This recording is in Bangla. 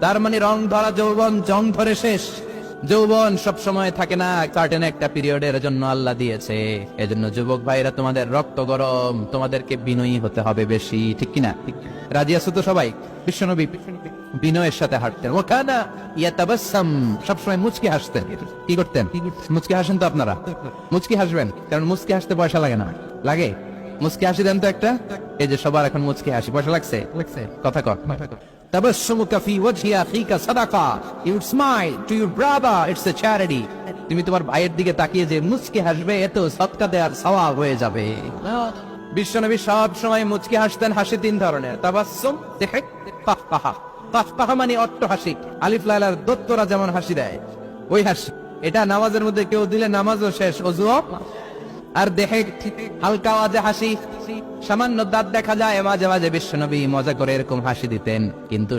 তার মানে রং ধরা যৌবন জং ধরে শেষ। যৌবন সব সময় থাকে না, সার্টেন একটা পিরিয়ডের জন্য আল্লাহ দিয়েছে। এজন্য যুবক ভাইরা, তোমাদের রক্ত গরম, তোমাদেরকে বিনয়ী হতে হবে বেশি, ঠিক কিনা? রাজি আছো তো সবাই? বিশ্বনবী বিনয়ের সাথে হাঁটতেন, ওখানা ইয়াতাবাসসাম, সবসময় মুচকি হাসতেন। কি করতেন? মুচকি হাসেন তো আপনারা? মুচকি হাসবেন, কারণ মুচকি হাসতে পয়সা লাগে না। লাগে? মুচকি হাসি দেন তো একটা। এই যে সবার এখন মুচকি হাসি, পয়সা লাগছে? কথা কর। তাবাসসুমুকা ফি ওয়াজহি আখিকা সাদাকা, you smile to your brother, it's a charity. তুমি তোমার ভাইয়ের দিকে তাকিয়ে যে মুচকি হাসবে, এত সদকা দেওয়ার সওয়াব হয়ে যাবে। বিশ্বনবী সব সময় মুচকি হাসতেন। হাসি তিন ধরনের, তাবাসসুম, দিহিক, কাহকাহা। কাহকাহা মানে অট্ট হাসি, আলিফ লাইলার দত্তরা যেমন হাসি দেয় ওই হাসি। এটা নামাজের মধ্যে কেউ দিলে নামাজও শেষ, ওযুও। আর দিহিক, হালকা আওয়াজে হাসি, সামান্য দাঁত দেখা যায় মাঝে মাঝে। বিশ্বনবী মজা করে এরকম হাসি দিতেন, কিন্তু